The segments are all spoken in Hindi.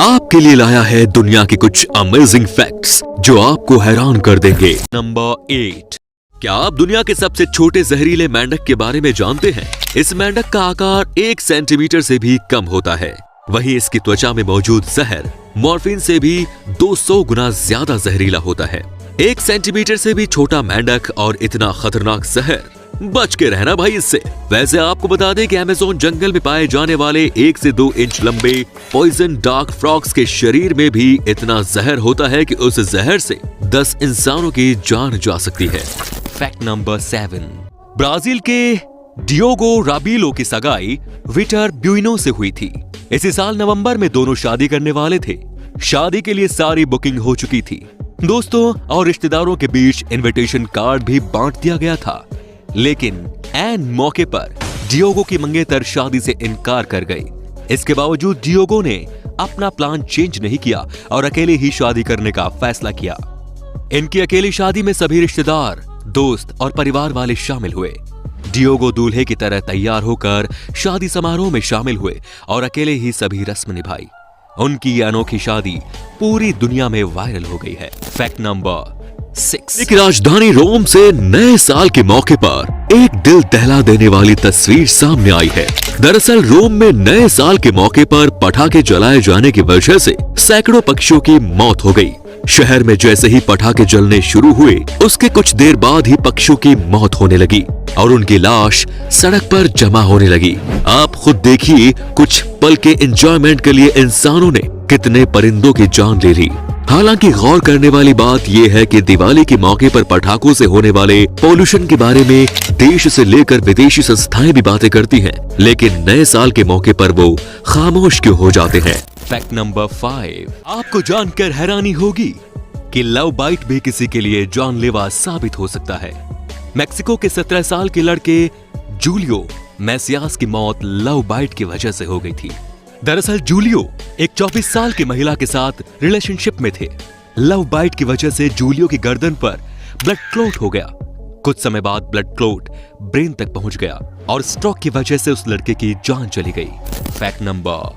आपके लिए लाया है दुनिया के कुछ अमेजिंग फैक्ट्स जो आपको हैरान कर देंगे। नंबर 8। क्या आप दुनिया के सबसे छोटे जहरीले मेंढक के बारे में जानते हैं? इस मेंढक का आकार 1 सेंटीमीटर से भी कम होता है। वहीं इसकी त्वचा में मौजूद जहर मॉर्फिन से भी 200 गुना ज्यादा जहरीला होता है। 1 सेंटीमीटर से भी छोटा मेंढक और इतना खतरनाक जहर, बच के रहना भाई इससे। वैसे आपको बता दें कि अमेज़न जंगल में पाए जाने वाले 1 से 2 इंच लंबे पॉइजन डार्क फ्रॉग्स के शरीर में भी इतना जहर होता है कि उस जहर से 10 इंसानों की जान जा सकती है। Fact number 7। ब्राजील के डियोगो राबिलो की सगाई विटर ब्यूइनो से हुई थी। इसी साल नवंबर में दोनों शादी करने वाले थे। शादी के लिए सारी बुकिंग हो चुकी थी। दोस्तों और रिश्तेदारों के बीच इनविटेशन कार्ड भी बांट दिया गया था, लेकिन ऐन मौके पर डियोगो की मंगेतर शादी से इनकार कर गई। इसके बावजूद डियोगो ने अपना प्लान चेंज नहीं किया और अकेले ही शादी करने का फैसला किया। इनकी अकेली शादी में सभी रिश्तेदार, दोस्त और परिवार वाले शामिल हुए। डियोगो दूल्हे की तरह तैयार होकर शादी समारोह में शामिल हुए और अकेले ही सभी रस्म निभाई। उनकी ये अनोखी शादी पूरी दुनिया में वायरल हो गई है। Fact number 6। एक राजधानी रोम से नए साल के मौके पर एक दिल दहला देने वाली तस्वीर सामने आई है। दरअसल रोम में नए साल के मौके पर पटाखे जलाए जाने की वजह से सैकड़ों पक्षियों की मौत हो गई। शहर में जैसे ही पटाखे जलने शुरू हुए, उसके कुछ देर बाद ही पक्षियों की मौत होने लगी और उनकी लाश सड़क पर जमा होने लगी। आप खुद देखिए, कुछ पल के एंजॉयमेंट के लिए इंसानों ने कितने परिंदों की जान ले ली। हालांकि गौर करने वाली बात यह है कि दिवाली के मौके पर पटाखों से होने वाले पोल्यूशन के बारे में देश से लेकर विदेशी संस्थाएं भी बातें करती हैं, लेकिन नए साल के मौके पर वो खामोश क्यों हो जाते हैं। Fact number 5। आपको जानकर हैरानी होगी कि लव बाइट भी किसी के लिए जानलेवा साबित हो सकता है। मेक्सिको के 17 साल के लड़के जूलियो मैसियास की मौत लव बाइट की वजह से हो गई थी। दरअसल जूलियो एक 24 साल की महिला के साथ रिलेशनशिप में थे। लव बाइट की वजह से जूलियो की गर्दन पर ब्लड क्लॉट हो गया। कुछ समय बाद ब्लड क्लॉट ब्रेन तक पहुंच गया और स्ट्रोक की वजह से उस लड़के की जान चली गई। Fact number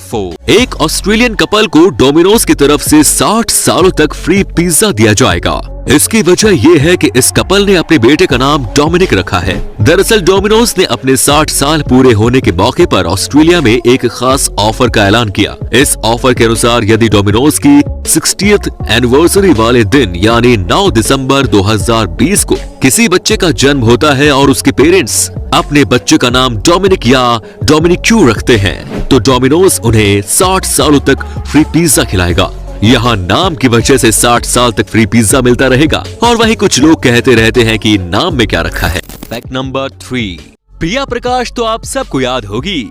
4। एक ऑस्ट्रेलियन कपल को डोमिनोज की तरफ से 60 सालों तक फ्री पिज्जा दिया जाएगा। इसकी वजह यह है कि इस कपल ने अपने बेटे का नाम डोमिनिक रखा है। दरअसल डोमिनोज ने अपने 60 साल पूरे होने के मौके पर ऑस्ट्रेलिया में एक खास ऑफर का ऐलान किया। इस ऑफर के अनुसार यदि डोमिनोज की 60th एनिवर्सरी वाले दिन यानी 9 दिसंबर 2020 को किसी बच्चे का जन्म होता है और उसके पेरेंट्स अपने बच्चे का नाम डोमिनिक या डोमिनिक्यू रखते हैं, तो डोमिनोज उन्हें 60 सालों तक फ्री पिज्जा खिलाएगा। यहाँ नाम की वजह से 60 साल तक फ्री पिज्जा मिलता रहेगा। और वहीं कुछ लोग कहते रहते हैं कि नाम में क्या रखा है। Fact number 3। प्रिया प्रकाश तो आप सबको याद होगी।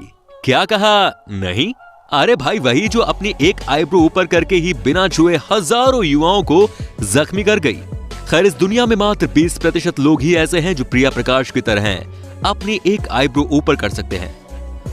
क्या कहा? नहीं, अरे भाई वही जो अपनी एक आईब्रो ऊपर करके ही बिना छुए हजारों युवाओं को जख्मी कर गई। खैर इस दुनिया में मात्र 20% लोग ही ऐसे हैं जो प्रिया प्रकाश की तरह अपनी एक आईब्रो ऊपर कर सकते हैं।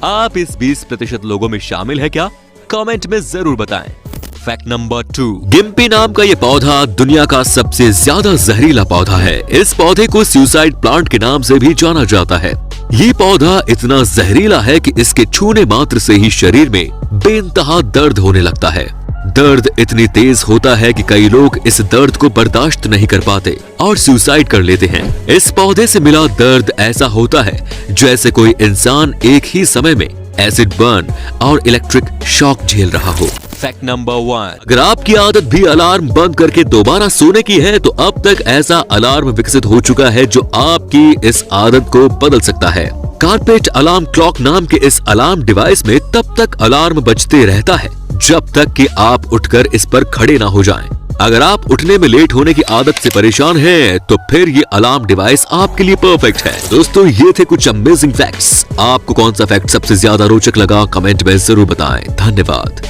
आप इस 20% लोगों में शामिल है क्या? कमेंट में जरूर बताएं। Fact number 2। गिम्पी नाम का ये पौधा दुनिया का सबसे ज्यादा जहरीला पौधा है। इस पौधे को सुसाइड प्लांट के नाम से भी जाना जाता है। ये पौधा इतना जहरीला है कि इसके छूने मात्र से ही शरीर में बेइंतहा दर्द होने लगता है। दर्द इतनी तेज होता है कि कई लोग इस दर्द को बर्दाश्त नहीं कर पाते और सुसाइड कर लेते हैं। इस पौधे से मिला दर्द ऐसा होता है जैसे कोई इंसान एक ही समय में एसिड बर्न और इलेक्ट्रिक शॉक झेल रहा हो। Fact number 1। अगर आपकी आदत भी अलार्म बंद करके दोबारा सोने की है, तो अब तक ऐसा अलार्म विकसित हो चुका है जो आपकी इस आदत को बदल सकता है। कारपेट अलार्म क्लॉक नाम के इस अलार्म डिवाइस में तब तक अलार्म बजते रहता है जब तक कि आप उठकर इस पर खड़े ना हो जाएं। अगर आप उठने में लेट होने की आदत से परेशान हैं, तो फिर ये अलार्म डिवाइस आपके लिए परफेक्ट है। दोस्तों ये थे कुछ अमेजिंग फैक्ट्स। आपको कौन सा फैक्ट सबसे ज्यादा रोचक लगा? कमेंट में जरूर बताएं। धन्यवाद।